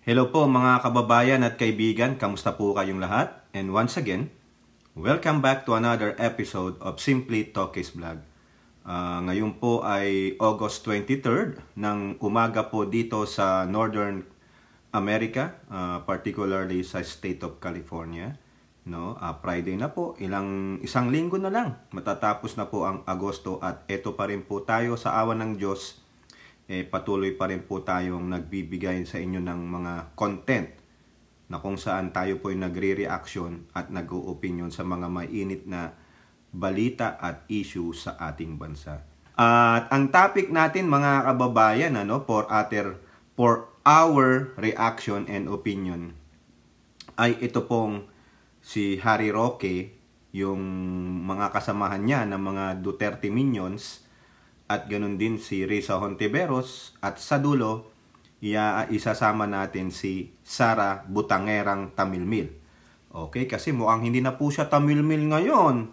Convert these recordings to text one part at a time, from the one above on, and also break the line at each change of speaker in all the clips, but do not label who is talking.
Hello po mga kababayan at kaibigan, kamusta po kayong lahat? And once again, welcome back to another episode of Simply Talkies Vlog. Ngayon po ay August 23rd ng umaga po dito sa Northern America, particularly sa State of California. Friday na po, isang linggo na lang, matatapos na po ang Agosto at eto pa rin po tayo sa awa ng Diyos. Patuloy pa rin po tayong nagbibigay sa inyo ng mga content na kung saan tayo po ay nagre-reaction at nag-o-opinion sa mga mainit na balita at issue sa ating bansa. At ang topic natin mga kababayan for our reaction and opinion ay ito pong si Harry Roque, yung mga kasamahan niya ng mga Duterte minions, at ganun din si Risa Hontiveros, at sa dulo, isasama natin si Sara Butangerang Tamilmil. Okay, kasi mukhang hindi na po siya Tamilmil ngayon.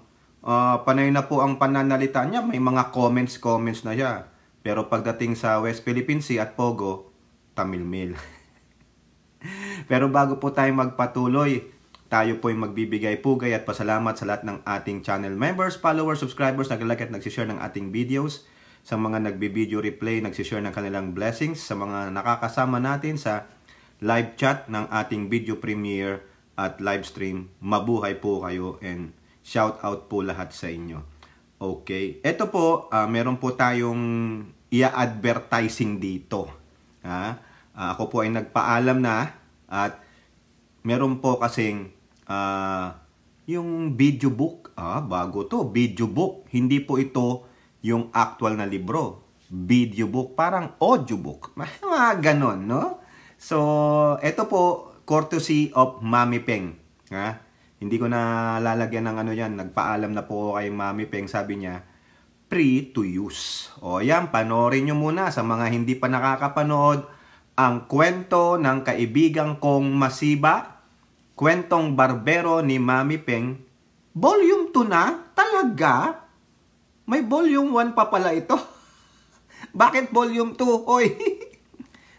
Panay na po ang pananalita niya, may mga comments na siya. Pero pagdating sa West Philippine Sea at Pogo, Tamilmil. Pero bago po tayo magpatuloy, tayo po ay magbibigay pugay at pasalamat sa lahat ng ating channel members, followers, subscribers, nag-like at nagsishare ng ating videos, sa mga nagbi-video replay, nagsishare ng kanilang blessings, sa mga nakakasama natin sa live chat ng ating video premiere at live stream. Mabuhay po kayo and shout out po lahat sa inyo. Okay, ito po, meron po tayong i-advertising dito. Ako po ay nagpaalam na at meron po kasing yung video book. Bago to, video book. Hindi po ito yung actual na libro, video book, parang audiobook. Mga ganon, no? So, ito po, courtesy of Mami Peng. Hindi ko na lalagyan ng yan. Nagpaalam na po kay Mami Peng. Sabi niya, free to use. O yan, panoorin nyo muna sa mga hindi pa nakakapanood ang kwento ng kaibigan kong masiba, kwentong barbero ni Mami Peng. Volume 2 na? Talaga? May volume 1 pa pala ito. Bakit volume 2? Hoy,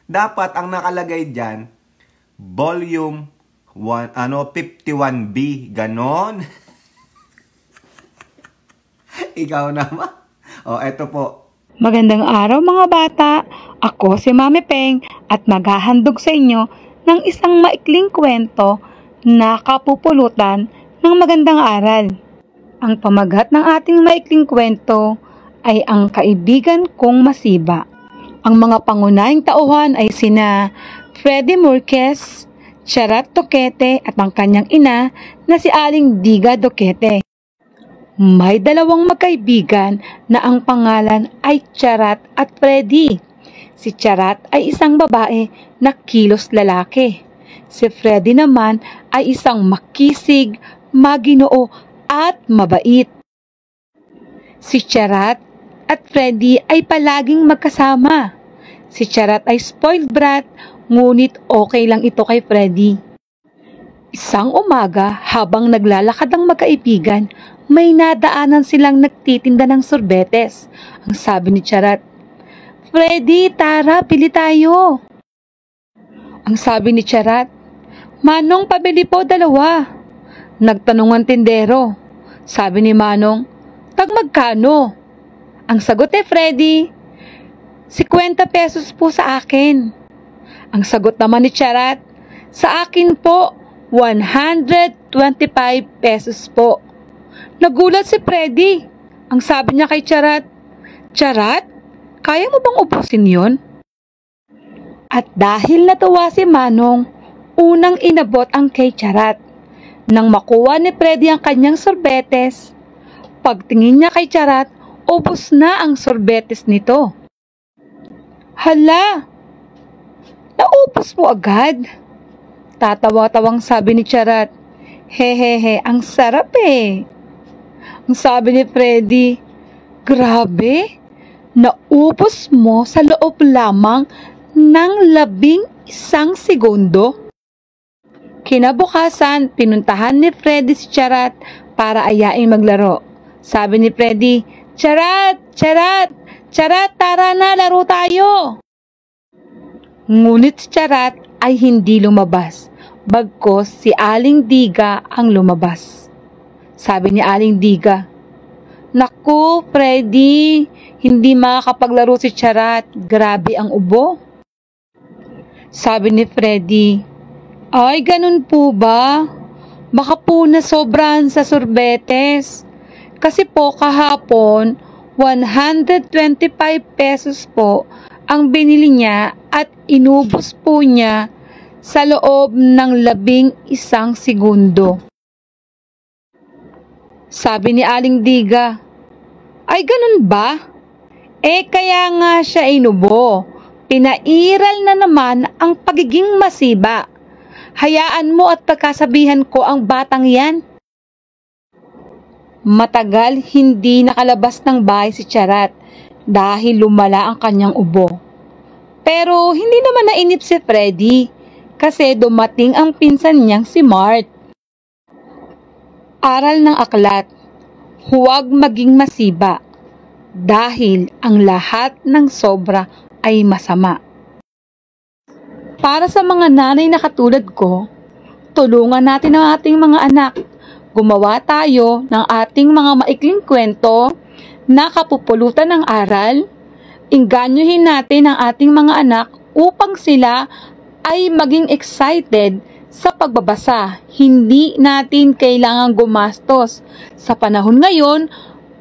dapat ang nakalagay dyan, volume 1, 51B, ganon. Ikaw naman. Eto po.
Magandang araw mga bata. Ako si Mami Peng at maghahandog sa inyo ng isang maikling kwento na kapupulutan ng magandang aral. Ang pamagat ng ating maikling kwento ay ang kaibigan kong masiba. Ang mga pangunahing tauhan ay sina Freddy Murquez, Charat Duquete at ang kanyang ina na si Aling Diga Duquete. May dalawang magkaibigan na ang pangalan ay Charat at Freddy. Si Charat ay isang babae na kilos lalaki. Si Freddy naman ay isang makisig, maginoo at mabait. Si Charat at Freddy ay palaging magkasama. Si Charat ay spoiled brat, ngunit okay lang ito kay Freddy. Isang umaga, habang naglalakad ang magkaibigan, may nadaanan silang nagtitinda ng sorbetes. Ang sabi ni Charat, "Freddy, tara, pili tayo." Ang sabi ni Charat, "Manong, pabili po 2." Nagtanong ang tindero. Sabi ni Manong, "Tag magkano?" Ang sagot ni Freddy, 50 pesos po sa akin. Ang sagot naman ni Charat, "Sa akin po, 125 pesos po." Nagulat si Freddy. Ang sabi niya kay Charat, "Charat, kaya mo bang ubusin yon?" At dahil natuwa si Manong, unang inabot ang kay Charat. Nang makuha ni Freddy ang kanyang sorbetes, pagtingin niya kay Charat, ubos na ang sorbetes nito. "Hala, naubos mo agad?" Tatawa-tawang sabi ni Charat. "Hehehe, ang sarap eh." Ang sabi ni Freddy, "Grabe, naubos mo sa loob lamang ng 11 segundo." Kinabukasan, pinuntahan ni Freddy si Charat para ayaing maglaro. Sabi ni Freddy, "Charat, Charat, tara na, laro tayo." Ngunit si Charat ay hindi lumabas, bagkos si Aling Diga ang lumabas. Sabi ni Aling Diga, "Naku, Freddy, hindi makakapaglaro si Charat, grabe ang ubo." Sabi ni Freddy, "Ay, ganun po ba? Baka po nasobrahan sa sorbetes. Kasi po kahapon, 125 pesos po ang binili niya at inubos po niya sa loob ng 11 segundo." Sabi ni Aling Diga, "Ay, ganun ba? Kaya nga siya inubo. Pinairal na naman ang pagiging masiba. Hayaan mo at pagkasabihan ko ang batang yan." Matagal hindi nakalabas ng bahay si Charat dahil lumala ang kanyang ubo. Pero hindi naman nainip si Freddy kasi dumating ang pinsan niyang si Mart. Aral ng aklat, huwag maging masiba dahil ang lahat ng sobra ay masama. Para sa mga nanay na katulad ko, tulungan natin ang ating mga anak. Gumawa tayo ng ating mga maikling kwento na kapupulutan ng aral. Inganyohin natin ang ating mga anak upang sila ay maging excited sa pagbabasa. Hindi natin kailangan gumastos. Sa panahon ngayon,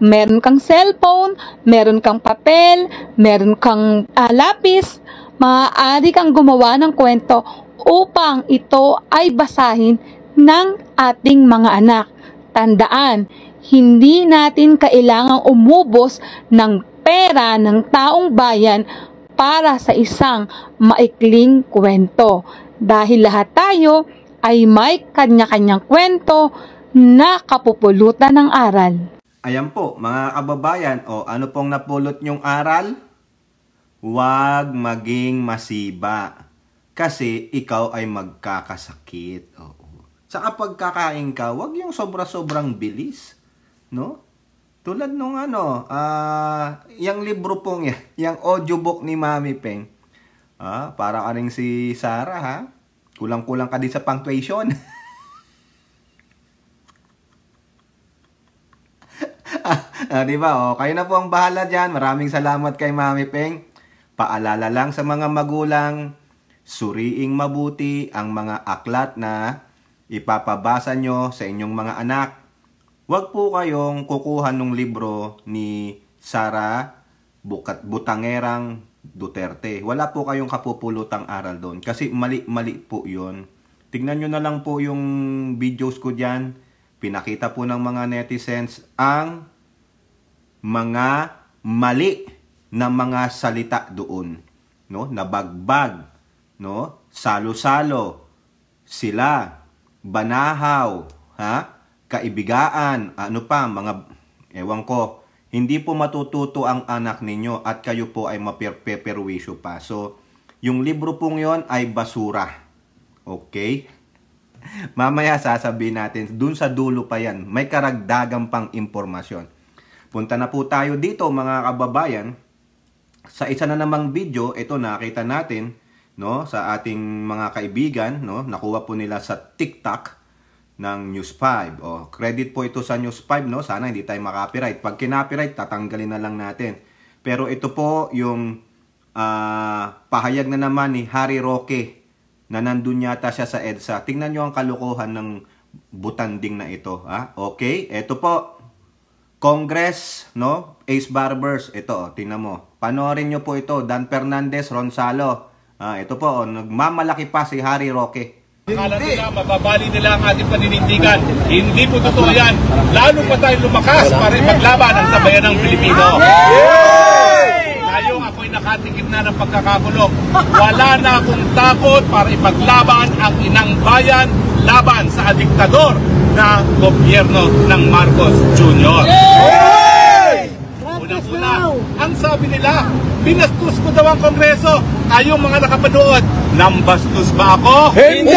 meron kang cellphone, meron kang papel, meron kang lapis, maaari kang gumawa ng kwento upang ito ay basahin ng ating mga anak. Tandaan, hindi natin kailangang umubos ng pera ng taong bayan para sa isang maikling kwento. Dahil lahat tayo ay may kanya-kanyang kwento na kapupulutan ng aral.
Ayan po, mga kababayan, ano pong napulot nyong aral? Huwag maging masiba kasi ikaw ay magkakasakit. Sa kapag kakain ka, huwag yung sobra-sobrang bilis, no? Tulad nung yung libro pong yan, yung audiobook ni Mami Peng. Para ka rin si Sarah, ha? Kulang-kulang ka din sa punctuation. Diba? Kayo na po ang bahala dyan. Maraming salamat kay Mami Peng. Paalala lang sa mga magulang, suriing mabuti ang mga aklat na ipapabasa nyo sa inyong mga anak. Huwag po kayong kukuha ng libro ni Sara Butangerang Duterte. Wala po kayong kapupulutang aral doon. Kasi mali po yun. Tignan nyo na lang po yung videos ko dyan. Pinakita po ng mga netizens ang mga mali na mga salita doon. No? Nabagbag, no? Salo-salo, sila, banahaw, kaibigaan, mga, ewan ko, hindi po matututo ang anak ninyo at kayo po ay mapeperwisyo pa. So, yung libro pong yon ay basura. Okay? Mamaya sasabihin natin, dun sa dulo pa yan, may karagdagang pang impormasyon. Punta na po tayo dito mga kababayan. Sa isa na namang video, ito nakita natin, no, sa ating mga kaibigan, no, nakuha po nila sa TikTok ng News 5. Credit po ito sa News 5, no? Sana hindi tayo makapiright. Pag kinapiright, tatanggalin na lang natin. Pero ito po yung pahayag na naman ni Harry Roque na nandun yata siya sa EDSA. Tingnan nyo ang kalukuhan ng butanding na ito. Okay, ito po. Congress, no? Ace Barbers. Ito, tingnan mo. Panoorin nyo po ito. Dan Fernandez, Ronsalo. Ito po, nagmamalaki pa si Harry Roque.
Akala nila, mababali nila ang ating paninindigan. Hindi po totoo yan. Lalo pa tayo lumakas para ipaglaban ang sabayan ng Pilipino. Tayo, ako'y nakatikip na ng pagkakakulong. Wala na akong takot para ipaglaban ang inang bayan laban sa diktador na gobyerno ng Marcos Jr. Unang-una, ang sabi nila, binastos ko daw ang Kongreso. Kayong mga nakapanood, nambastos ba ako? Hindi!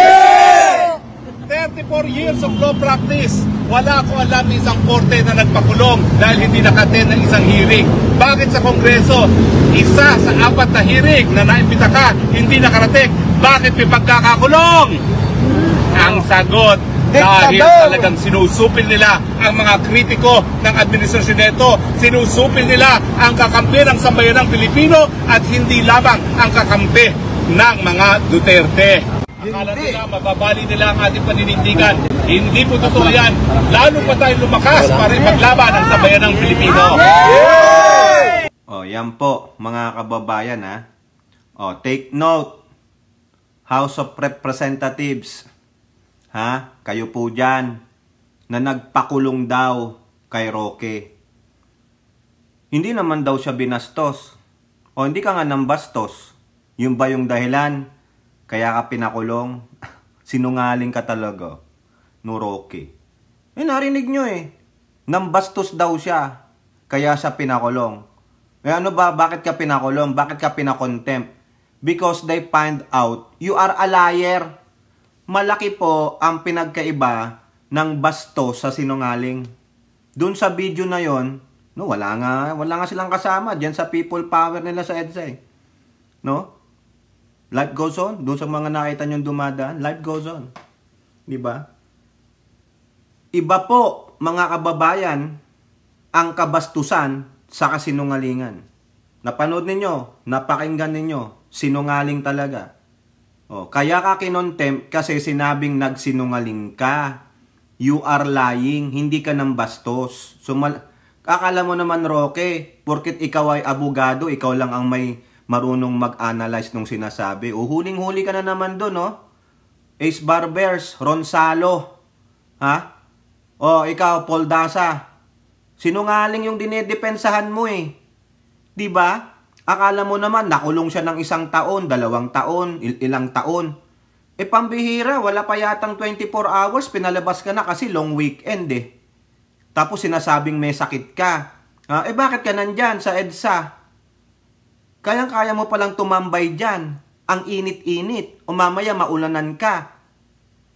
34 years of law practice. Wala ko alam isang korte na nagpakulong dahil hindi nakaten ng isang hearing. Bakit sa Kongreso, isa sa 4 na hearing na naimbita ka, hindi nakarating? Bakit may pagkakakulong? Ang sagot, dahil talagang sinusupil nila ang mga kritiko ng administrasyon nito. Sinusupil nila ang kakampi ng sambayanang Pilipino at hindi lamang ang kakampi ng mga Duterte. Akala nila, mababali nila ang ating paninindigan. Hindi po totoo yan. Lalo pa tayo lumakas para ipaglaban ang sambayanang Pilipino.
O, yan po, mga kababayan, ha. O, take note. House of Representatives. Ha? Kayo po dyan na nagpakulong daw kay Roque. Hindi naman daw siya binastos. O, hindi ka nga nambastos. Yun ba yung dahilan? Kaya ka pinakulong? Sinungaling ka talaga, no Roque. Eh, narinig nyo eh. Nambastos daw siya. Kaya siya pinakulong. Eh, ano ba? Bakit ka pinakulong? Bakit ka pinakontempt? Because they find out you are a liar. Malaki po ang pinagkaiba ng bastos sa sinungaling. Doon sa video na yon, no, wala nga silang kasama diyan sa people power nila sa EDSA. No? Life goes on. Doon sa mga nakita nyo dumadaan, life goes on. Di ba? Iba po, mga kababayan, ang kabastusan sa kasinungalingan. Napanood ninyo, napakinggan ninyo, sinungaling talaga. O, kaya ka kinontempt kasi sinabing nagsinungaling ka. You are lying, hindi ka nang bastos. So, akala mo naman, Roque, porkit ikaw ay abogado, ikaw lang ang may marunong mag-analyze nung sinasabi. O, huling-huli ka na naman doon, no? Ace Barbers, Ronsalo, ha? O, ikaw, Paul Daza. Sinungaling yung dinedepensahan mo eh. Diba? Akala mo naman, nakulong siya ng 1 taon, 2 taon, ilang taon. Eh, pambihira, wala pa yatang 24 hours, pinalabas ka na kasi long weekend eh. Tapos sinasabing may sakit ka. Eh, bakit ka nandyan sa EDSA? Kayang-kaya mo palang tumambay dyan. Ang init-init. O mamaya maulanan ka.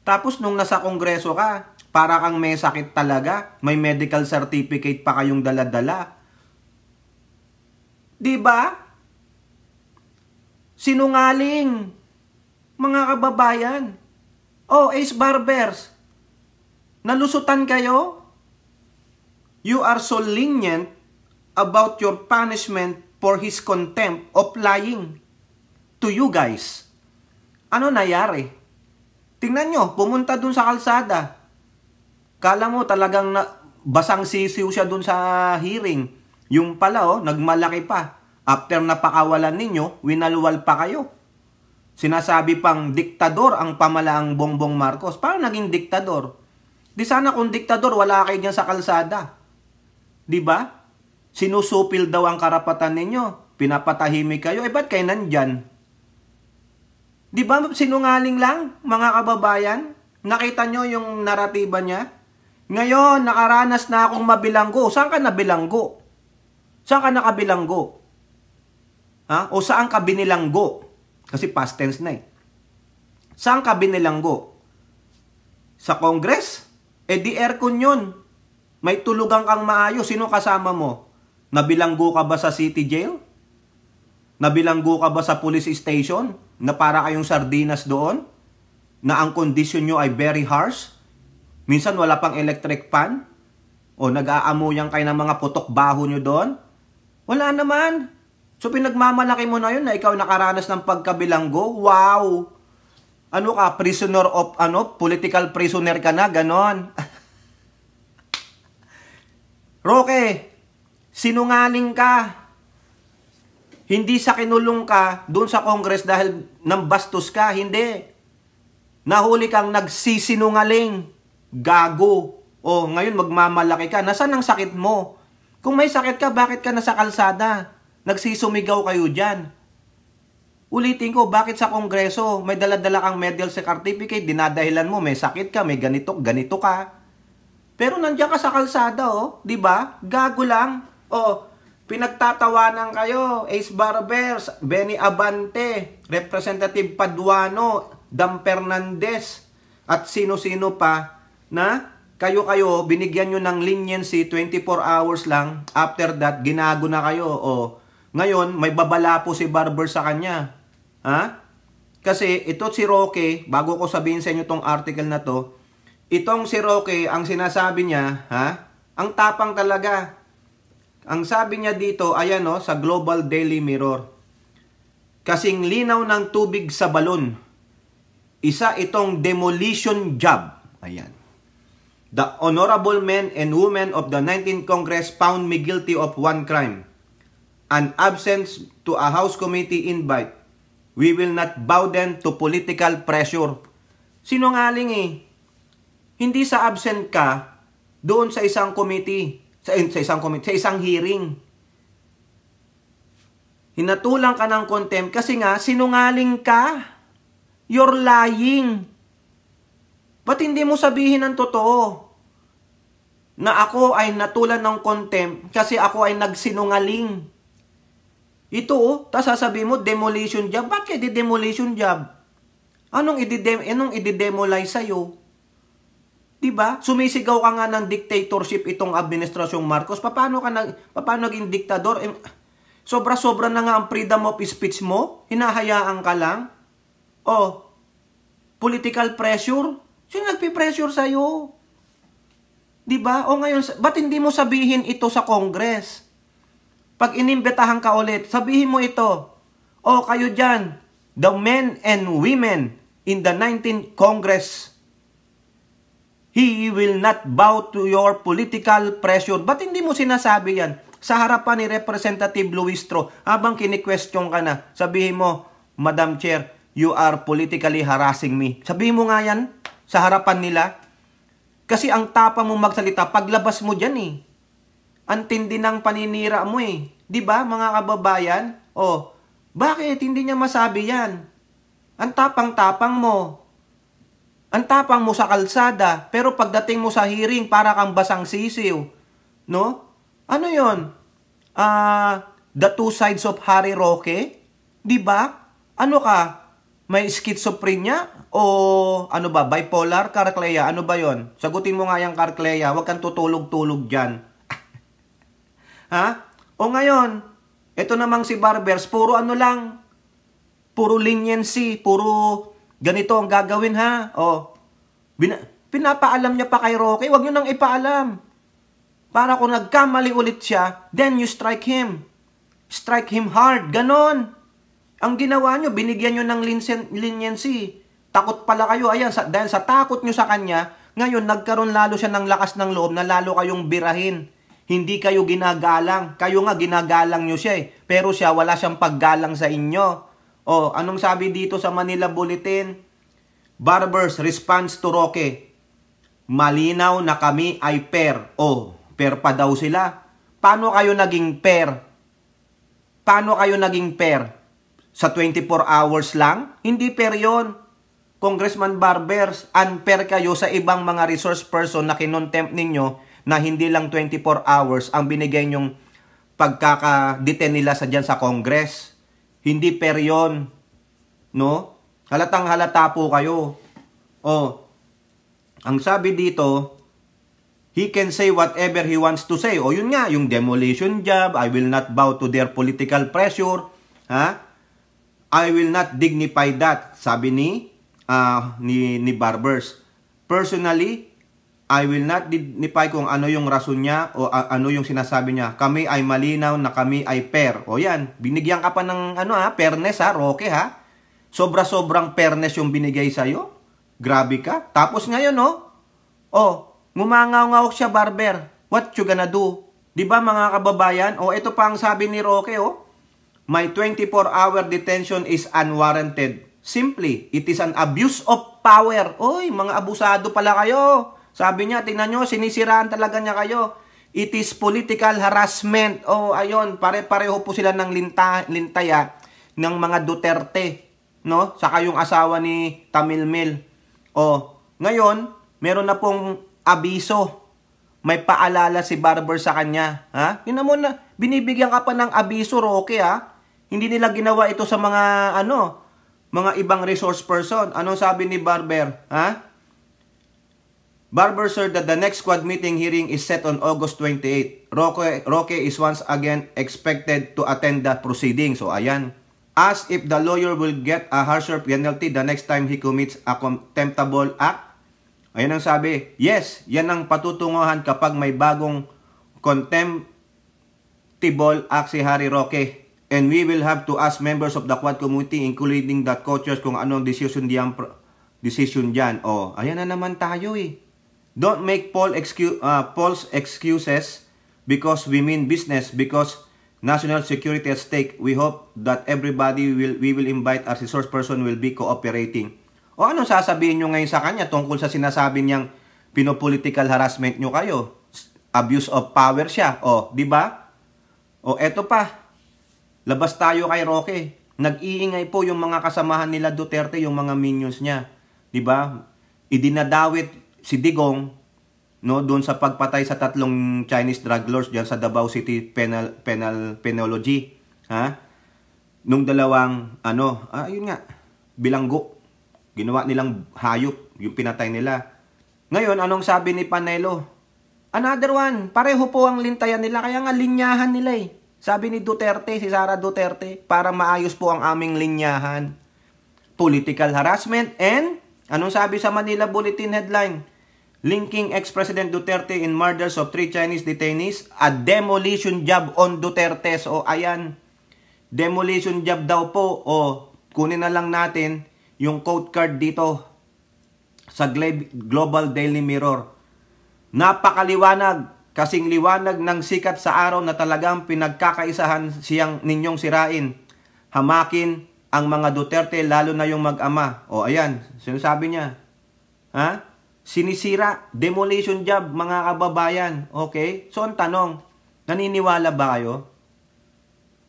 Tapos nung nasa kongreso ka, para kang may sakit talaga. May medical certificate pa kayong dala-dala. Diba? Sinungaling. Mga kababayan. Oh, Ace Barbers. Nalusutan kayo? You are so lenient about your punishment for his contempt of lying to you guys. Ano nangyari? Tingnan nyo, pumunta dun sa kalsada. Kala mo talagang basang sisiw siya dun sa hearing. Yung pala, nagmalaki pa. After napakawalan ninyo, winaluwal pa kayo. Sinasabi pang diktador ang pamalaang Bongbong Marcos. Paano naging diktador? Di sana kung diktador, wala kayo dyan sa kalsada. Di ba? Sinusupil daw ang karapatan ninyo. Pinapatahimik kayo. Ba't kayo nandyan? Di ba sinungaling lang, mga kababayan? Nakita nyo yung naratiba niya? Ngayon, nakaranas na akong mabilanggo. Saan ka nabilanggo? Saan ka nakabilanggo? Ha? O saan ka binilanggo? Kasi past tense na eh. Saan ka binilanggo? Sa Congress? Di aircon yun. May tulugan kang maayos. Sino kasama mo? Nabilanggo ka ba sa city jail? Nabilanggo ka ba sa police station? Na para kayong sardinas doon? Na ang kondisyon nyo ay very harsh? Minsan wala pang electric fan? O nag-aamuyan kayo ng mga putok baho nyo doon? Wala naman. So pinagmamalaki mo na yun na ikaw nakaranas ng pagkabilanggo? Wow! Ano ka? Prisoner of political prisoner ka na? Ganon. Roque, sinungaling ka. Hindi sa kinulong ka doon sa Congress dahil nambastos ka. Hindi. Nahuli kang nagsisinungaling. Gago. O, ngayon magmamalaki ka. Nasaan ang sakit mo? Kung may sakit ka, bakit ka nasa kalsada? Nagsisumigaw kayo dyan. Ulitin ko, bakit sa Kongreso may dala-dala kang medical certificate, dinadahilan mo, may sakit ka, may ganito ka. Pero nandiyan ka sa kalsada, di ba? Gago lang. Pinagtatawanan kayo, Ace Barbers, Benny Abante, Representative Paduano, Dam Fernandez, at sino-sino pa na kayo binigyan nyo ng leniency 24 hours lang. After that, ginago na kayo. Ngayon, may babala po si Barber sa kanya. Ha? Kasi ito si Roque, bago ko sabihin sa inyo tong article na to, itong si Roque, ang sinasabi niya, ang tapang talaga. Ang sabi niya dito, ayan sa Global Daily Mirror. Kasing linaw ng tubig sa balon. Isa itong demolition job. Ayan. The honorable men and women of the 19th Congress found me guilty of one crime. An absence to a House Committee invite. We will not bow them to political pressure. Sinungaling Hindi sa absent ka doon sa isang committee, sa isang hearing. Hinatulang ka ng contempt kasi nga sinungaling ka. You're lying. Ba't hindi mo sabihin ang totoo? Na ako ay natulan ng contempt kasi ako ay nagsinungaling. Ito, tapos sasabihin mo, demolition job. Bakit demolition job? Anong i-demolize sa'yo? Diba? Sumisigaw ka nga ng dictatorship itong administrasyong Marcos. Paano naging diktador? Sobra-sobra na nga ang freedom of speech mo? Hinahayaan ka lang? Political pressure? Sino nagpi-pressure sa'yo? Diba? O ngayon, ba't hindi mo sabihin ito sa Congress? Pag inimbitahan ka ulit, sabihin mo ito. Kayo dyan, the men and women in the 19th Congress, he will not bow to your political pressure. Ba't hindi mo sinasabi yan? Sa harapan ni Representative Luistro, habang kini-question ka na, sabihin mo, Madam Chair, you are politically harassing me. Sabihin mo nga yan sa harapan nila. Kasi ang tapang mo magsalita, paglabas mo dyan Ang tindi ng paninira mo Di ba, mga kababayan? Bakit hindi niya masabi yan? Ang tapang-tapang mo. Ang tapang mo sa kalsada, pero pagdating mo sa hearing, para kang basang sisiw. No? Ano yon? The two sides of Harry Roque? Di ba? Ano ka? May schizophrenia? O ano ba? Bipolar? Carclea? Ano ba yon? Sagutin mo nga yung Carclea. Huwag kang tutulog-tulog dyan. O ngayon, ito namang si Barbers, puro ano lang, puro leniency, puro ganito ang gagawin pinapaalam niya pa kay Roque, huwag niyo nang ipaalam. Para kung nagkamali ulit siya, then you strike him. Strike him hard, ganon. Ang ginawa niyo, binigyan niyo ng leniency. Takot pala kayo, dahil sa takot niyo sa kanya, ngayon nagkaroon lalo siya ng lakas ng loob na lalo kayong birahin. Hindi kayo ginagalang. Kayo nga ginagalang nyo siya Pero siya wala siyang paggalang sa inyo. Anong sabi dito sa Manila Bulletin? Barbers response to Roque. Malinaw na kami ay pair. Pair pa daw sila. Paano kayo naging pair? Paano kayo naging pair? Sa 24 hours lang? Hindi pair yon. Congressman Barbers, unfair kayo sa ibang mga resource person na kinontempt ninyo na hindi lang 24 hours ang binigay nyong pagkaka-detain nila dyan sa Congress. Hindi per yun. No? Halatang halata po kayo. Ang sabi dito, he can say whatever he wants to say. Yun nga, yung demolition job, I will not bow to their political pressure. I will not dignify that. Sabi ni Barbers. Personally, I will not dignify kung ano yung rason niya o ano yung sinasabi niya. Kami ay malinaw na kami ay pair. Yan, binigyan ka pa ng fairness Roque Sobra-sobrang fairness yung binigay sa'yo. Grabe ka. Tapos ngayon ngumangaw-ngaw siya, Barber. What you gonna do? Diba mga kababayan? Ito pa ang sabi ni Roque My 24-hour detention is unwarranted. Simply, it is an abuse of power. Mga abusado pala kayo. Sabi niya, tingnan nyo, sinisiraan talaga niya kayo. It is political harassment. Ayun, pare-pareho po sila ng lintaya ng mga Duterte. No? Saka yung asawa ni Tamilmil. Ngayon, meron na pong abiso. May paalala si Barber sa kanya. Tingnan mo na, binibigyan ka pa ng abiso, Roque, Hindi nila ginawa ito sa mga, mga ibang resource person. Anong sabi ni Barber? Barber said that the next squad meeting hearing is set on August 28. Roque is once again expected to attend the proceeding. So, ayan. as if the lawyer will get a harsher penalty the next time he commits a contemptible act. Ayun ang sabi. Yes, yan ang patutunguhan kapag may bagong contemptible act si Harry Roque. And we will have to ask members of the Quad community, including the co-chairs, kung anong decision dyan. Oh, ayan na naman tayo eh. Don't make false excuses because we mean business, because national security at stake. We hope that we will invite as resource person will be cooperating. O ano sasabihin nyo ngayon sa kanya tungkol sa sinasabi niyang pinopolitical harassment nyo kayo? Abuse of power siya. O, di ba? O, eto pa. Labas tayo kay Roque. Nag-iingay po yung mga kasamahan nila Duterte, yung mga minions niya. 'Di ba? Idinadawit si Digong no doon sa pagpatay sa 3 Chinese drug lords diyan sa Davao City Penology, ha? Nung dalawang yun nga, bilanggo. Ginawa nilang hayop yung pinatay nila. Ngayon, anong sabi ni Panelo? Another one, pareho po ang lintayan nila, kaya nga linyahan nila eh. Sabi ni Duterte, si Sara Duterte, para maayos po ang aming linyahan. Political harassment and, anong sabi sa Manila Bulletin headline? Linking ex-President Duterte in murders of 3 Chinese detainees, a demolition job on Duterte. So, ayan, demolition job daw po. O, kunin na lang natin yung quote card dito sa Global Daily Mirror. Napakaliwanag. Kasing liwanag ng sikat sa araw na talagang pinagkakaisahan siyang ninyong sirain. Hamakin ang mga Duterte, lalo na yung mag-ama. O ayan, sinasabi niya. Ha? Sinisira, demolition job, mga kababayan. Okay? So ang tanong, naniniwala ba kayo?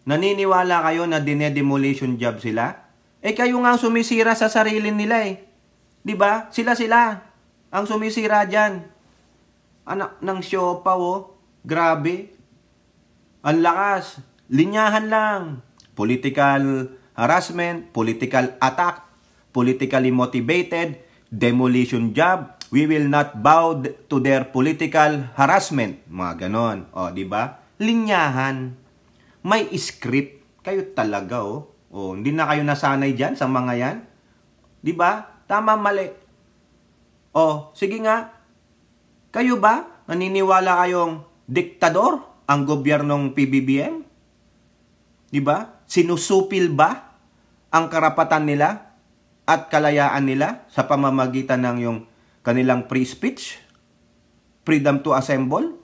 Naniniwala kayo na dinedemolition job sila? Eh kayo nga sumisira sa sarili nila eh. 'Di ba? Sila ang sumisira diyan. Anak ng siopa, grabe. Ang lakas. Linyahan lang. Political harassment, political attack, politically motivated, demolition job. We will not bow to their political harassment. Mga ganon. O, di ba? Linyahan. May script. Kayo talaga, O, hindi na kayo nasanay dyan sa mga yan. Di ba? Tama, mali. O, sige nga. Kayo ba, naniniwala kayong diktador ang gobyernong PBBM? Di ba? Sinusupil ba ang karapatan nila at kalayaan nila sa pamamagitan ng yung kanilang free speech? Freedom to assemble?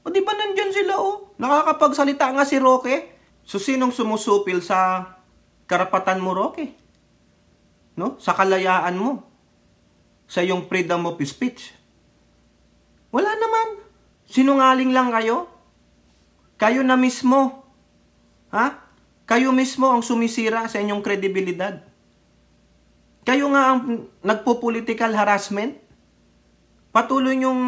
O di ba nandyan sila Nakakapagsalita nga si Roque. So sinong sumusupil sa karapatan mo, Roque? No? Sa kalayaan mo? Sa yung freedom of speech? Wala naman. Sinungaling lang kayo. Kayo na mismo. Ha? Kayo mismo ang sumisira sa inyong kredibilidad. Kayo nga ang nagpo-political harassment. Patuloy nyong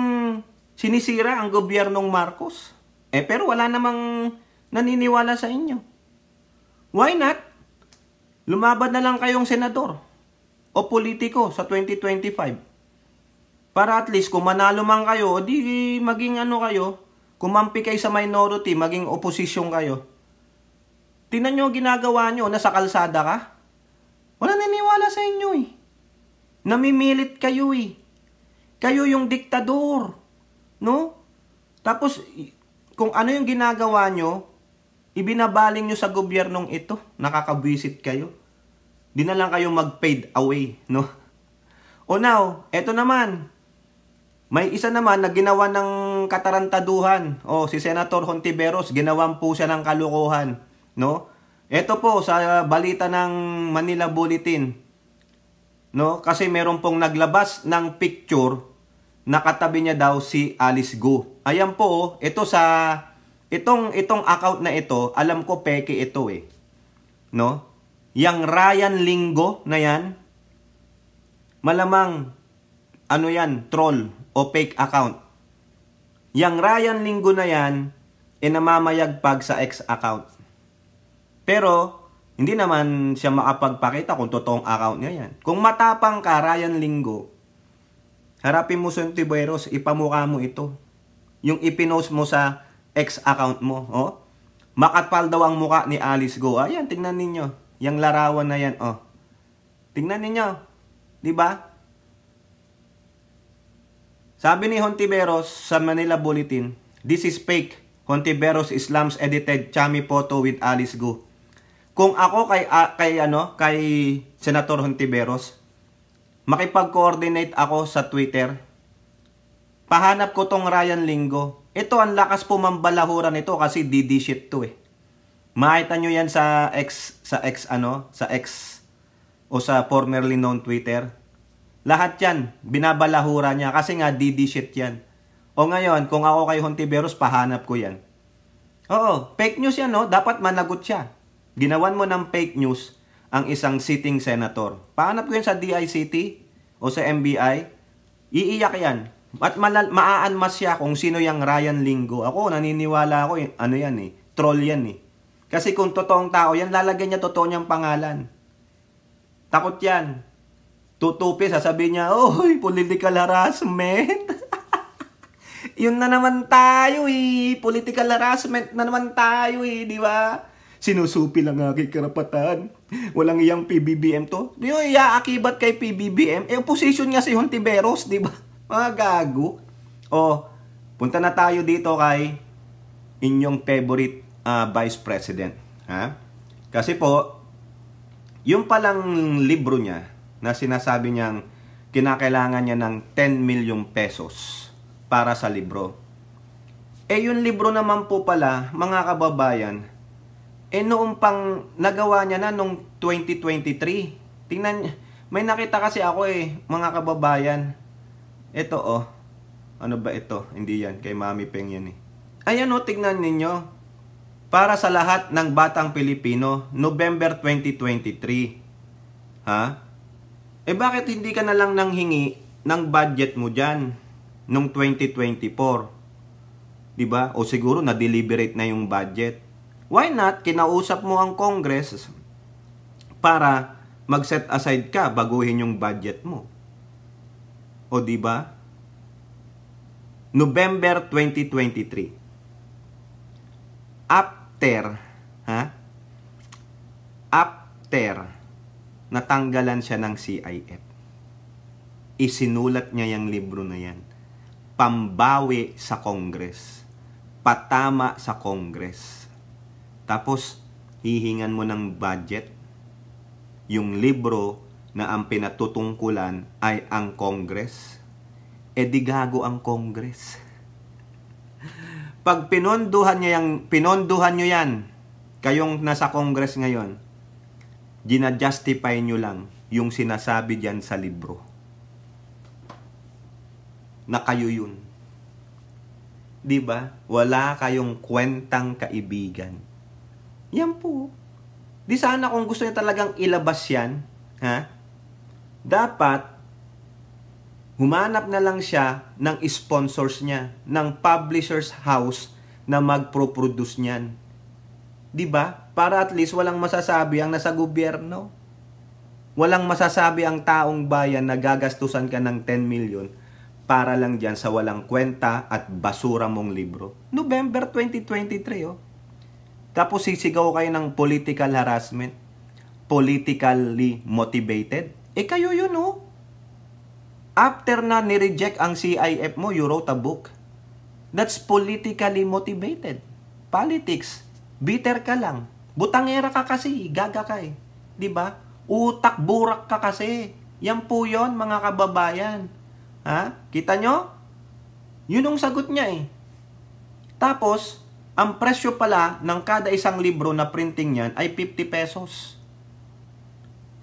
sinisira ang gobyernong Marcos. Pero wala namang naniniwala sa inyo. Why not? Lumaban na lang kayong senador o politiko sa 2025. Para at least kung manalo man kayo, di maging kayo, kumampi kayo sa minority, maging oposisyon kayo. Tingnan nyo ginagawa nyo, nasa kalsada ka. Wala naniwala sa inyo eh. Namimilit kayo eh. Kayo yung diktador. No? Tapos, kung ano yung ginagawa nyo, ibinabaling nyo sa gobyernong ito. Nakakabwisit kayo. Di na lang kayo mag-fade away. No? O now, eto naman. May isa naman na ginawa ng katarantaduhan. Si Senator Hontiveros, ginawan po siya ng kalukuhan. No? Ito po sa balita ng Manila Bulletin. No? Kasi meron pong naglabas ng picture na katabi niya daw si Alice Go. Ayan po, ito sa itong account na ito, alam ko peke ito eh. No? Yang Ryan Lingo na yan, malamang yan, troll o fake account. Yang Ryan Lingo na yan, namamayagpag sa ex account. Pero, hindi naman siya makapagpakita kung totoong account niya yan. Kung matapang ka, Ryan Lingo, harapin mo sa Hontiveros, ipamukha mo ito. Yung ipinost mo sa ex account mo. Makapal daw ang muka ni Alice Go. Ayan, tingnan ninyo. Yang larawan na yan, oh. Tingnan ninyo. Di ba? Sabi ni Hontiveros sa Manila Bulletin, "This is fake. Hontiveros Islam's edited chummy photo with Alice Gu." Kung ako kay Senator Hontiveros, makipag-coordinate ako sa Twitter, pahanap ko tong Ryan Lingo. Ito, ang lakas po mambalahura nito kasi DD shit to eh. Makita nyo yan sa X o sa formerly known Twitter. Lahat yan, binabalahura niya kasi nga DD shit yan. O ngayon, kung ako kay Hontiveros, pahanap ko yan. Oo, fake news yan, no? Dapat managot siya. Ginawan mo ng fake news ang isang sitting senator. Pahanap ko yan sa DICT o sa MBI. Iiyak yan. At maaanmas siya kung sino yung Ryan Lingo. Ako, naniniwala ako, troll yan eh. Kasi kung totoong tao yan, lalagyan niya totoo niyang pangalan. Takot yan. Tutupi, sasabihin niya, "Oy, political harassment." Yun na naman tayo eh. Political harassment na naman tayo eh, di ba? Sinusupi lang aking karapatan. Walang iyang PBBM to. Di ba, iaakibat kay PBBM? Opposition nga si Hontiveros, di ba? Mga gago. O, punta na tayo dito kay inyong favorite Vice President. Ha? Kasi po, yung palang libro niya, na sinasabi niyang kinakailangan niya ng 10 million pesos para sa libro. Yung libro naman po pala, mga kababayan, noong pang nagawa niya na noong 2023. Tingnan, may nakita kasi ako mga kababayan. Ito ano ba ito? Hindi yan, kay Mami Peng yan eh. Ayan tignan ninyo. Para sa lahat ng batang Pilipino, November 2023. Ha? Bakit hindi ka na lang nanghingi ng budget mo dyan nung 2024? Diba? O siguro na-deliberate na yung budget. Why not? Kinausap mo ang Congress para mag-set aside ka, baguhin yung budget mo. O diba? November 2023. After natanggalan siya ng CIF, isinulat niya yung libro na yan. Pambawi sa Congress. Patama sa Congress. Tapos, hihingan mo ng budget. Yung libro na ang pinatutungkulan ay ang Congress. Di gago ang Congress. Pag pinondohan nyo yan, kayong nasa Congress ngayon, gina-justify nyo lang yung sinasabi dyan sa libro. Na kayo yun. Diba? Wala kayong kwentang kaibigan. Yan po. Di sana kung gusto niya talagang ilabas yan, dapat humanap na lang siya ng sponsors niya, ng publisher's house na magpro-produce niyan. Diba? Para at least walang masasabi ang nasa gobyerno. Walang masasabi ang taong bayan na gagastusan ka ng 10 million para lang dyan sa walang kwenta at basura mong libro. November 2023, Tapos sisigaw kayo ng political harassment. Politically motivated. Kayo yun, After na ni-reject ang CIF mo, you wrote a book. That's politically motivated. Politics. Bitter ka lang. Butangera ka kasi. Gaga ka Diba? Utak burak ka kasi. Yan po yun, mga kababayan. Kita nyo? Yun ang sagot niya Tapos, ang presyo pala ng kada isang libro na printing niyan ay 50 pesos.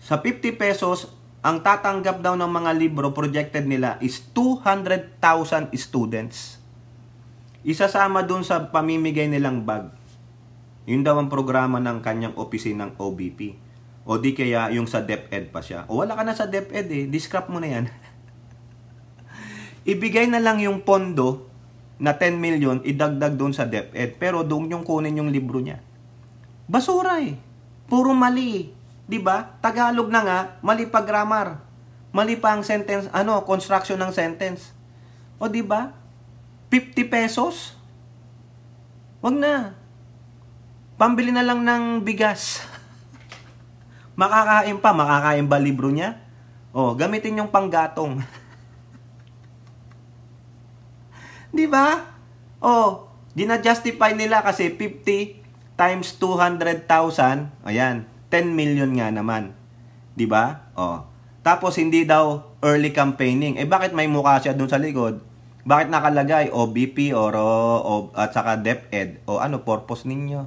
Sa 50 pesos, ang tatanggap daw ng mga libro projected nila is 200,000 students. Isasama dun sa pamimigay nilang bag. Yun daw ang programa ng kanyang opisinang OBP. O di kaya yung sa DepEd pa siya. O wala ka na sa DepEd discrap mo na yan. Ibigay na lang yung pondo na 10 million, idagdag doon sa DepEd. Pero doon yung kunin yung libro niya. Basura Puro mali Diba? Tagalog na nga, mali pa grammar. Mali pa ang sentence, construction ng sentence. O diba? 50 pesos? Wag na. Pambili na lang ng bigas. Makakain ba libro niya? Gamitin yung panggatong. Di ba? Gina-justify nila kasi 50 times 200,000, ayan, 10 million nga naman. Di ba? Tapos hindi daw early campaigning. Bakit may mukha siya dun sa likod? Bakit nakalagay OBP at saka DepEd? Ano purpose ninyo?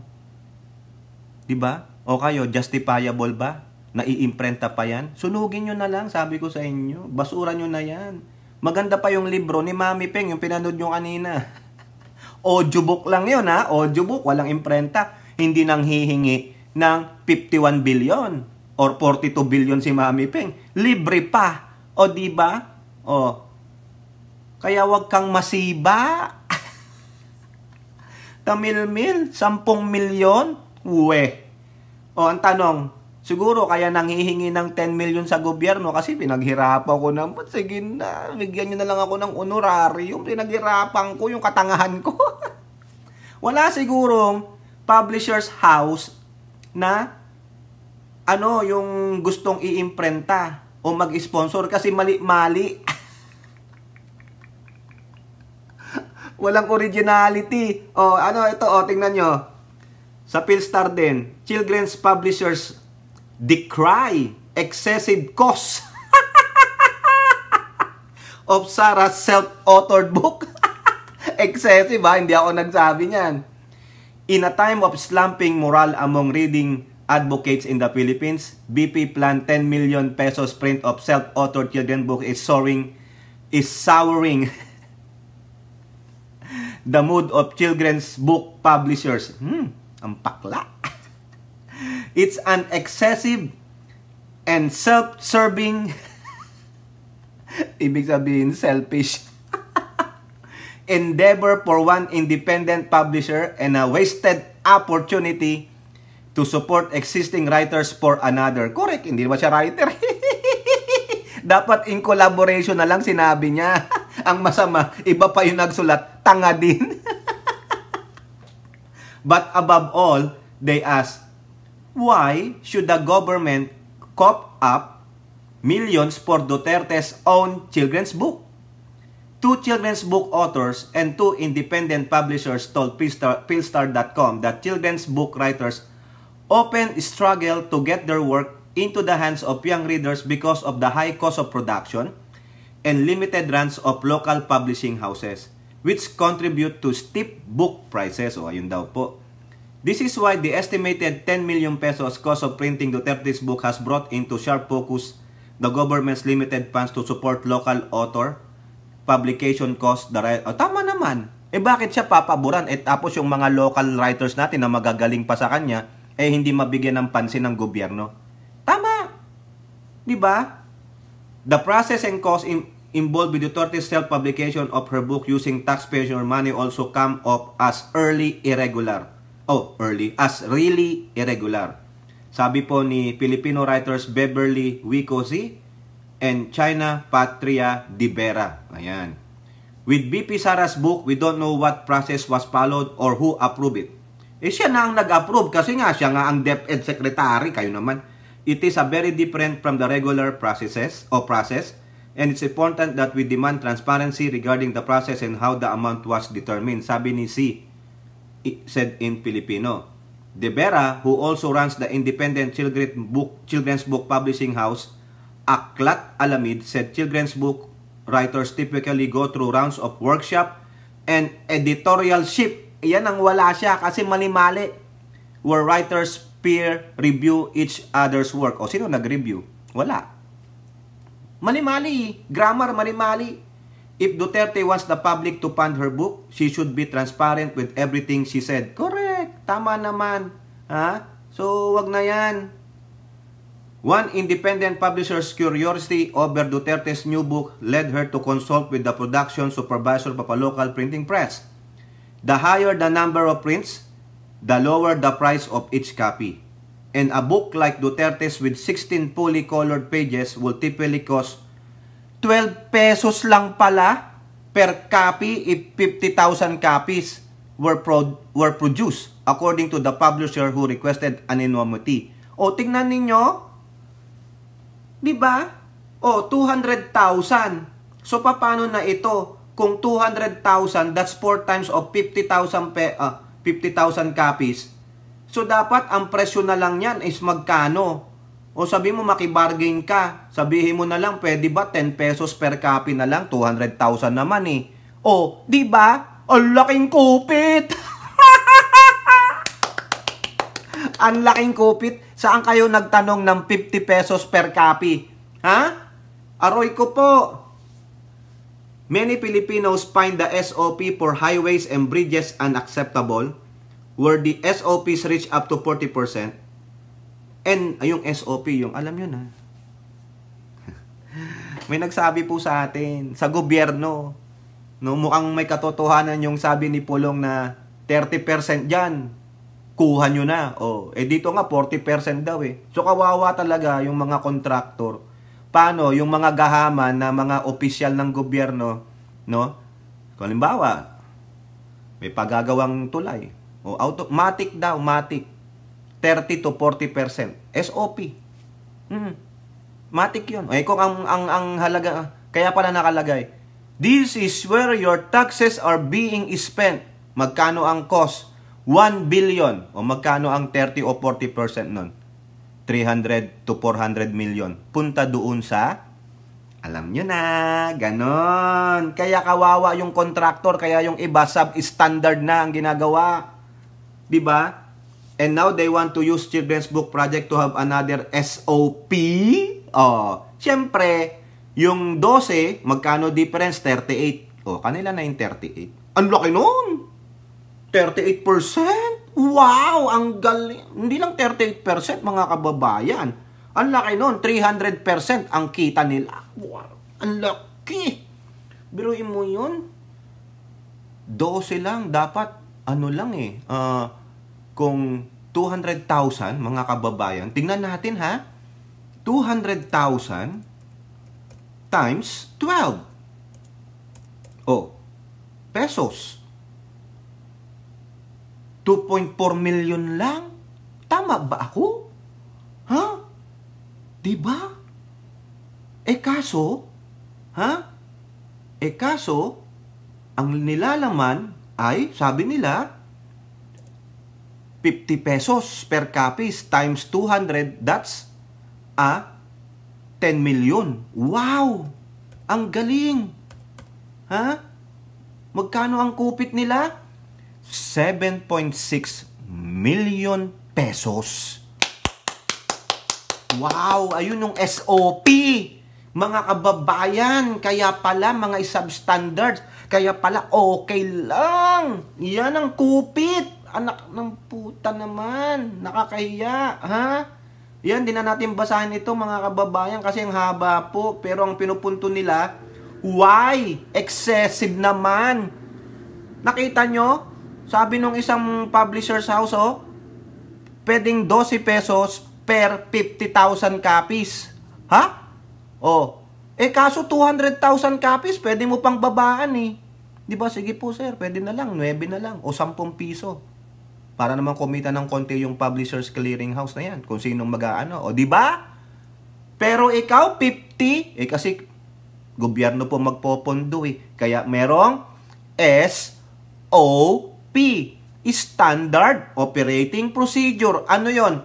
Di ba? Kayo, justifiable ba? Naiimprenta pa yan? Sunugin nyo na lang, sabi ko sa inyo. Basura nyo na yan. Maganda pa yung libro ni Mami Peng, yung pinanood nyo kanina. Audiobook lang yun, ha? Audiobook, walang imprenta. Hindi nang hihingi ng 51 billion or 42 billion si Mami Peng. Libre pa. Di ba? Kaya wag kang masiba. Tamil-mil, 10 milyon? Ang tanong, siguro kaya nanghihingi ng 10 million sa gobyerno kasi pinaghirapan ko na, sige na, bigyan nyo na lang ako ng honorarium, pinaghirapan ko yung katangahan ko. Wala sigurong publisher's house na yung gustong iimprenta o mag-sponsor kasi mali-mali. Walang originality. Tingnan nyo. Sa Philstar din, children's publishers decry excessive cost of Sarah's self-authored book. Excessive, hindi ako nagsabi niyan. In a time of slumping morale among reading advocates in the Philippines, BP planned 10 million pesos print of self-authored children's book is souring the mood of children's book publishers. Ang pakla. It's an excessive and self-serving, ibig sabihin selfish, endeavor for one independent publisher and a wasted opportunity to support existing writers for another. Correct, hindi naman siya writer. Dapat in collaboration na lang sinabi niya. Ang masama, iba pa yung nagsulat, tanga din. But above all, they ask, why should the government cough up millions for Duterte's own children's book? 2 children's book authors and 2 independent publishers told Philstar.com that children's book writers often struggle to get their work into the hands of young readers because of the high cost of production and limited runs of local publishing houses, which contribute to steep book prices. Ayun daw po. This is why the estimated 10 million pesos cost of printing Duterte's book has brought into sharp focus the government's limited funds to support local author, publication cost, tama naman. Bakit siya papaboran? Tapos yung mga local writers natin na magagaling pa sa kanya, hindi mabigyan ng pansin ng gobyerno. Tama. Di ba? The process and cost involved with Duterte's self-publication of her book using taxpayer money also come up as really irregular. Sabi po ni Filipino writers Beverly Wicosi and China Patria Di Vera. Ayan. With BP Sara's book, we don't know what process was followed or who approved it. Siya na ang nag-approve kasi nga siya nga ang DepEd secretary, kayo naman. It is a very different from the regular process, and it's important that we demand transparency regarding the process and how the amount was determined. Sabi ni C, said in Filipino. De Vera, who also runs the independent children's book publishing house, Aklat Alamid, said children's book writers typically go through rounds of workshop and editorialship. Yan ang wala siya kasi mali-mali. Where writers peer review each other's work. Sino nag-review? Wala. Mali-mali. Grammar, mali-mali. If Duterte wants the public to fund her book, she should be transparent with everything she said. Correct. Tama naman. So, wag na yan. One independent publisher's curiosity over Duterte's new book led her to consult with the production supervisor of a local printing press. The higher the number of prints, the lower the price of each copy. And a book like Duterte's with 16 fully colored pages will typically cost 12 pesos lang pala per copy if 50,000 copies were produced, according to the publisher who requested anonymity. Tingnan ninyo, Di ba? O, 200,000. So, paano na ito? Kung 200,000, that's 4 times of 50,000 copies. So, dapat ang presyo na lang yan is magkano? O sabi mo, makibargain ka. Sabihin mo na lang, pwede ba 10 pesos per copy na lang? 200,000 naman eh. O, di ba? Ang laking kupit! Ang laking kupit. Saan kayo nagtanong ng 50 pesos per copy? Ha? Aroy ko po. Many Filipinos find the SOP for highways and bridges unacceptable, where the SOPs reach up to 40%. And yung SOP, yung alam nyo na. May nagsabi po sa atin, sa gobyerno, no, mukhang may katotohanan yung sabi ni Pulong na 30% dyan, kuha nyo na. Dito nga 40% daw eh. So kawawa talaga yung mga kontraktor. Paano yung mga gahaman na mga opisyal ng gobyerno, no? Kung halimbawa, may pagagawang tulay. Automatic daw, matic. 30 to 40%. SOP. Matic yun. Kung ang halaga, kaya pala nakalagay, this is where your taxes are being spent. Magkano ang cost? 1 billion. O magkano ang 30 o 40% nun? 300 to 400 million. Punta doon sa, alam nyo na, ganon. Kaya kawawa yung contractor, kaya yung iba substandard na ang ginagawa. Diba? And now they want to use Children's Book Project to have another SOP. Siyempre, yung 12, magkano difference? 38. Kanila na yung 38. Ang laki nun! 38%? Wow! Ang galing! Hindi lang 38% mga kababayan. Ang laki nun, 300% ang kita nila. Wow! Ang laki! Biruin mo yun? 12 lang, dapat ano lang eh. Kung 200,000 mga kababayan, tingnan natin ha. 200,000 times 12. Pesos. 2.4 million lang? Tama ba ako? Ha? Diba? Kaso, ang nilalaman ay, sabi nila, 50 pesos per copies times 200, that's 10 million. Wow! Ang galing! Ha? Magkano ang kupit nila? 7.6 million pesos. Wow! Ayun yung SOP! Mga kababayan, kaya pala mga substandards, kaya pala okay lang. Yan ang kupit. Anak ng puta naman. Nakakahiya. Ha? Yan, di na natin basahin ito mga kababayan kasi ang haba po. Pero ang pinupunto nila, why? Excessive naman. Nakita nyo? Sabi nung isang publisher's house, pwedeng 12 pesos per 50,000 copies. Ha? Kaso 200,000 copies, pwede mo pang babaan eh. Di ba? Sige po sir, pwede na lang, 9 na lang, o 10 piso. Para naman kumita ng konti yung publisher's clearinghouse na yan, kung sinong mag-aano. Di ba? Pero ikaw, 50, kasi gobyerno po magpopondo eh. Kaya merong SOP, Standard Operating Procedure. Ano yon?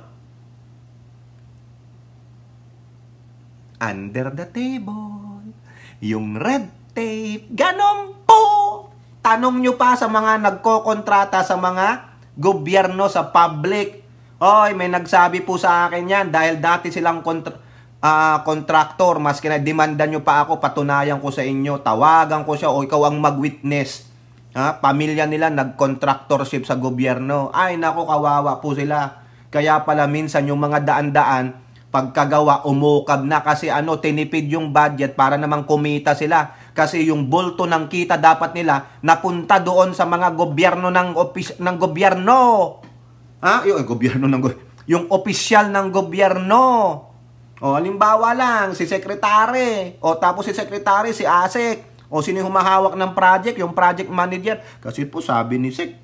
Under the table. Yung red tape. Ganon po. Tanong nyo pa sa mga nagkokontrata sa mga gobyerno, sa public. May nagsabi po sa akin yan dahil dati silang contractor. Maski na demandan nyo pa ako, patunayan ko sa inyo. Tawagan ko siya o ikaw ang mag-witness. Pamilya nila nag-contractorship sa gobyerno. Ay nako, kawawa po sila. Kaya pala minsan yung mga daan-daan pagkagawa umukab na kasi tinipid yung budget para namang kumita sila. Kasi yung bulto ng kita dapat nila napunta doon sa mga gobyerno ng gobyerno. Yung opisyal ng gobyerno. Halimbawa lang si sekretary, tapos si sekretary si ASEC. Sino yung humahawak ng project? Yung project manager. Kasi po sabi ni Sek,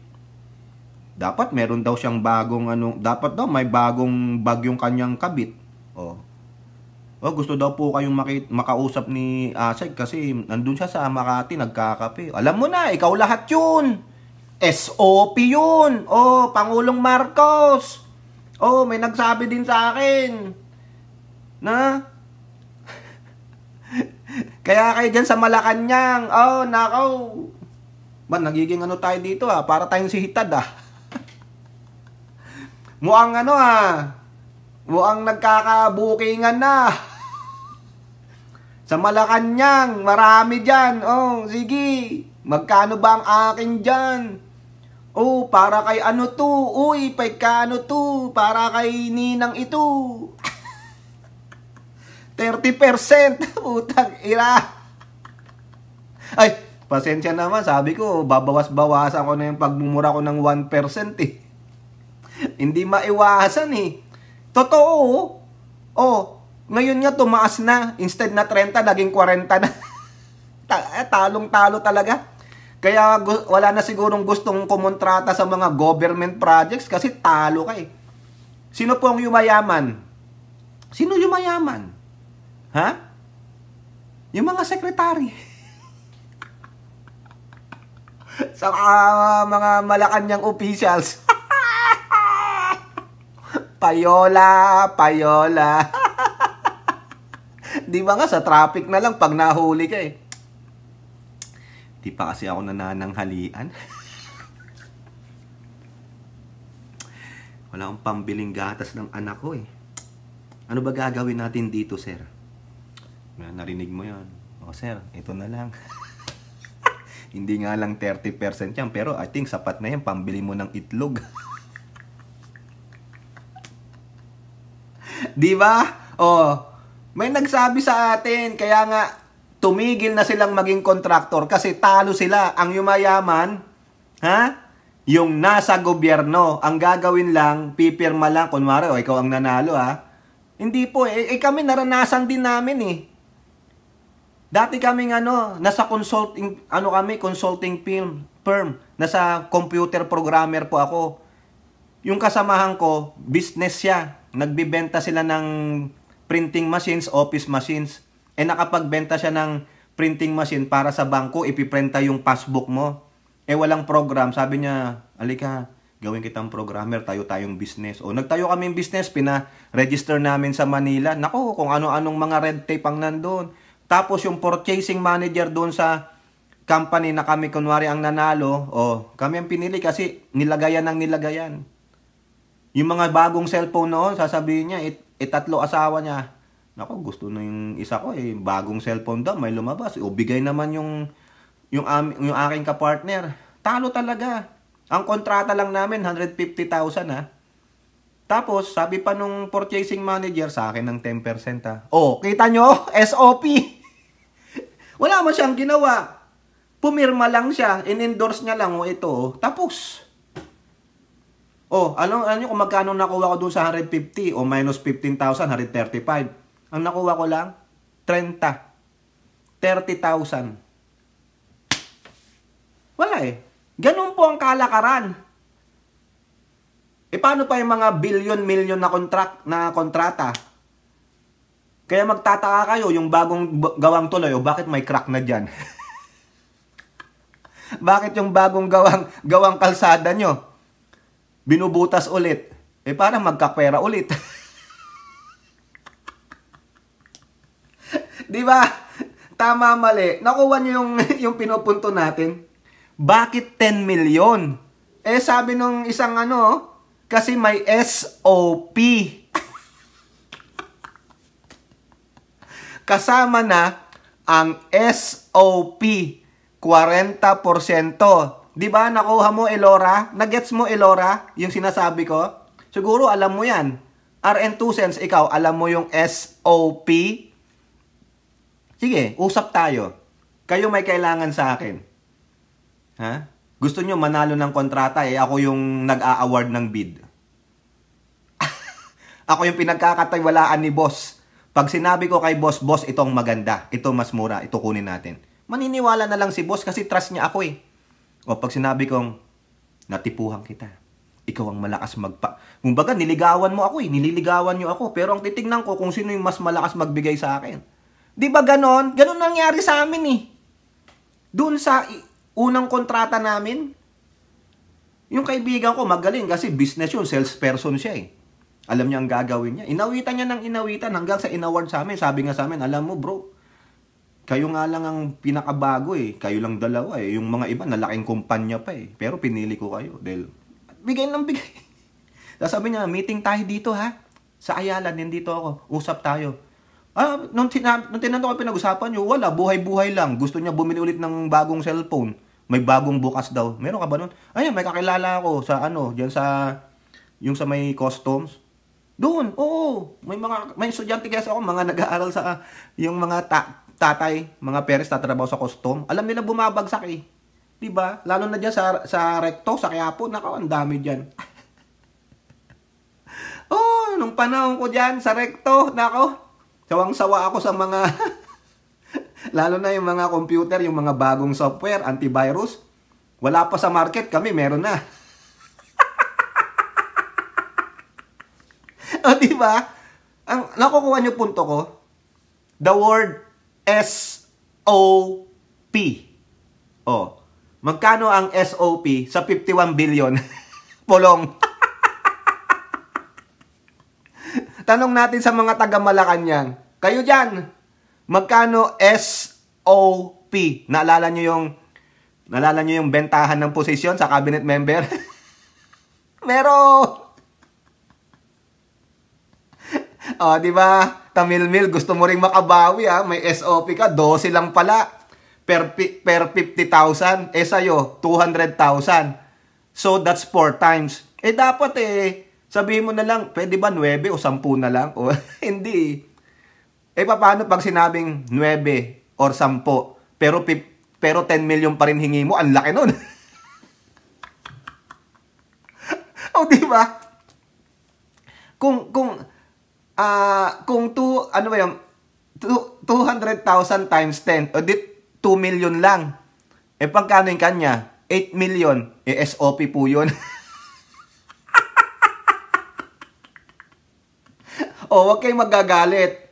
dapat meron daw siyang bagong dapat daw may bagong bagyong kanyang kabit. Gusto daw po kayong makausap ni Asay kasi nandun siya sa Makati, nagkakape. Alam mo na, ikaw lahat yun. SOP yun. Pangulong Marcos. May nagsabi din sa akin na kaya kayo dyan sa Malacanang. Nakaw. Nagiging ano tayo dito para tayong si Hitad Mukhang mukhang nagkakabukingan na. Sa Malacanang, marami dyan. Sige. Magkano ba ang akin dyan? Para kay ano to? Uy, pagkano to? Para kay ninang ito. 30%. Putang ira. Ay, pasensya naman. Sabi ko, babawas-bawasan ko na yung pagmumura ko ng 1% Hindi maiwasan Totoo. Ngayon nga tumaas na. Instead na 30, naging 40 na. Talong-talo talaga. Kaya wala na sigurong gustong kumontrata sa mga government projects kasi talo ka Sino po ang yumayaman? Sino yumayaman? Yung mga sekretary. Sa mga Malacanang officials. Payola. Di ba nga sa traffic na lang pag nahuli ka Di pa kasi ako nanananghalian. Wala akong pambiling gatas ng anak ko Ano ba gagawin natin dito, sir? Narinig mo yan. Sir, ito na lang. Hindi nga lang 30% yan, pero I think sapat na yan, pambili mo ng itlog. Di ba? May nagsabi sa atin, kaya nga, tumigil na silang maging kontraktor kasi talo sila. Ang yumayaman, yung nasa gobyerno, ang gagawin lang, pipirma lang, kunwari, ikaw ang nanalo, Hindi po, kami naranasan din namin Dati kaming nasa consulting firm, nasa computer programmer po ako. Yung kasamahan ko, business siya. Nagbibenta sila ng printing machines, office machines. Nakapagbenta siya ng printing machine para sa bangko, ipiprinta yung passbook mo. Walang program. Sabi niya, alika, gawin kitang programmer, tayo-tayong business. Nagtayo kaming business, pina-register namin sa Manila. Nako, kung ano-anong mga red tape ang nandun. Tapos yung purchasing manager doon sa company na kami, kunwari ang nanalo, kami ang pinili kasi nilagayan ng nilagayan. Yung mga bagong cellphone noon, sasabihin niya, tatlo asawa niya. Nako, gusto na yung isa ko bagong cellphone daw, may lumabas. Bigay naman yung aking kapartner. Talo talaga. Ang kontrata lang namin, 150,000 Tapos, sabi pa nung purchasing manager sa akin ng 10%. Kita nyo? SOP. Wala man siyang ginawa. Pumirma lang siya, in-endorse niya lang, ito, tapos. Ano kung magkano nakuha ko doon sa 150 o minus 15,000, 135. Ang nakuha ko lang, 30,000. Wala Ganun po ang kalakaran. Paano pa yung mga billion-million na kontrata? Kaya magtataka kayo, yung bagong gawang tuloy, bakit may crack na dyan? Bakit yung bagong gawang kalsada nyo, binubutas ulit? Parang magkapera ulit. Di ba? Tama, mali. Nakuha nyo yung pinupunto natin. Bakit 10 million? Sabi nung isang kasi may SOP. Kasama na ang SOP, 40%. Di ba nakuha mo, Elora? Nagets mo, Elora, yung sinasabi ko? Siguro alam mo yan. RN2 cents, ikaw, alam mo yung SOP? Sige, usap tayo. Kayo may kailangan sa akin. Gusto nyo manalo ng kontrata, ako yung nag-a-award ng bid. Ako yung pinagkakatiwalaan ni boss. Pag sinabi ko kay boss, itong maganda, ito mas mura, ito kunin natin. Maniniwala na lang si boss kasi trust niya ako O pag sinabi kong, natipuhan kita, Ikaw ang malakas Kumbaga, niligawan mo ako nililigawan niyo ako. Pero ang titignan ko kung sino yung mas malakas magbigay sa akin. Di ba ganon? Ganon nangyari sa amin Doon sa unang kontrata namin, yung kaibigan ko magaling kasi business yun, salesperson siya Alam niya ang gagawin niya. Inawitan niya ng inawitan hanggang sa inaward sa amin. Sabi nga sa amin, alam mo bro, kayo nga lang ang pinakabago Kayo lang dalawa Yung mga iba, nalaking kumpanya pa Pero pinili ko kayo. Dahil, bigay lang bigay. Sabi niya, meeting tayo dito ha. Sa Ayala, nandito ako. Usap tayo. Nung tinanong ko pinag-usapan niyo, wala, buhay-buhay lang. Gusto niya bumili ulit ng bagong cellphone. May bagong bukas daw. Meron ka ba nun? Ayun, may kakilala ako sa diyan yung sa may customs. Doon, oo. May estudyante kasi ako, mga nag-aaral sa, yung mga tatay, mga parents tatrabaho sa custom. Alam nila bumabagsak Diba? Lalo na dyan sa recto, sa Quiapo, nako, ang dami dyan. Nung panahon ko dyan, sa recto, nako, sawang-sawa ako sa mga, lalo na yung mga computer, yung mga bagong software, antivirus. Wala pa sa market, kami meron na. Diba? Ang nakukuha niyo punto ko, the word SOP. Magkano ang SOP sa 51 billion? Polong. Tanong natin sa mga taga Malacanang. Kayo dyan, magkano SOP? Naalala nyo yung bentahan ng posisyon sa cabinet member? Meron! Di ba? Tamilmil, gusto mo ring makabawi may SOP ka, 12 lang pala. Per 50,000, sa'yo, 200,000. So, that's 4 times. Dapat sabihin mo na lang, pwede ba 9 o 10 na lang? O, hindi. Paano pag sinabing 9 or 10, pero 10 million pa rin hingi mo, ang laki nun. Di ba? Kung 200,000 times 10, o 2 million lang. Pagkano yung kanya? 8 million. SOP po yun. Huwag kayong magagalit.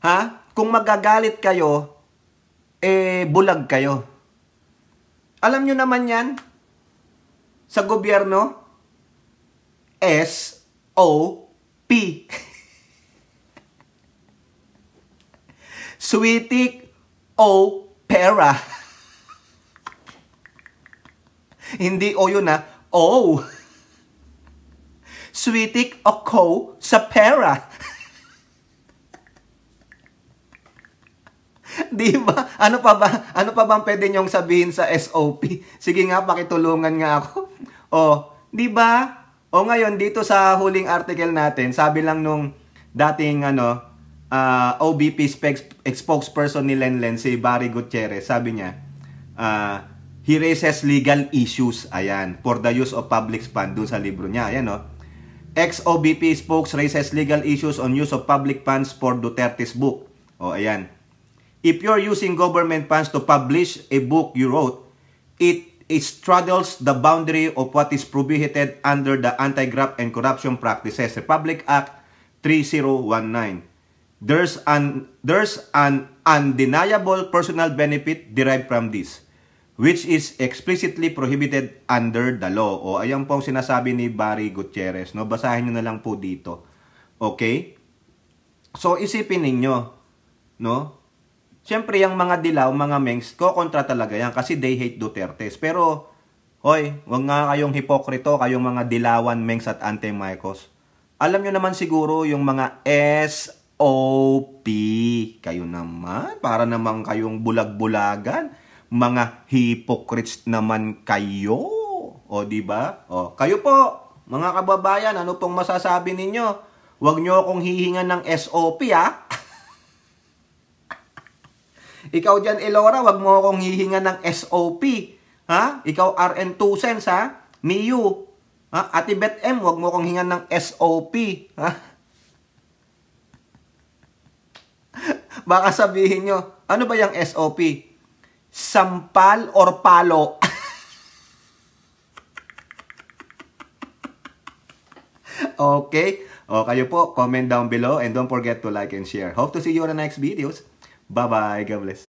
Ha? Kung magagalit kayo, bulag kayo. Alam nyo naman yan, sa gobyerno, SOP. Sweetik Opera. Hindi O yun O. Sweetik Oko sa pera. Di ba? Ano pa bang pwede nyong sabihin sa SOP? Sige nga, pakitulungan nga ako. Di ba? Ngayon, dito sa huling article natin, sabi lang nung dating OBP spokesperson ni Lenlen, si Barry Gutierrez, sabi niya, he raises legal issues, for the use of public funds, dun sa libro niya, ex-OBP spokes raises legal issues on use of public funds for Duterte's book. If you're using government funds to publish a book you wrote, it straddles the boundary of what is prohibited under the Anti-Graft and Corruption Practices Republic Act 3019. There's an undeniable personal benefit derived from this, which is explicitly prohibited under the law. Ayan po ang sinasabi ni Barry Gutierrez. Basahin nyo na lang po dito. Okay? So, isipin ninyo, Siyempre, yung mga dilaw, mga mengs, kokontra talaga yan kasi they hate Dutertes. Pero, wag nga kayong hipokrito, kayong mga dilawan, mengs at anti-Marcos. Alam nyo naman siguro yung mga SOP. Kayo naman, para naman kayong bulag-bulagan. Mga hypocrites naman kayo. Diba? Kayo po, mga kababayan, ano pong masasabi ninyo? Huwag nyo akong hihingan ng SOP, Ikaw dyan, Elora, wag mo akong hihinga ng SOP. Ikaw, RN 2 cents, Miyu. Ate Beth M, wag mo akong hingan ng SOP. Baka sabihin nyo, ano ba yung SOP? Sampal or palo? Okay? O kayo po, comment down below and don't forget to like and share. Hope to see you on the next videos. Bye-bye. God bless.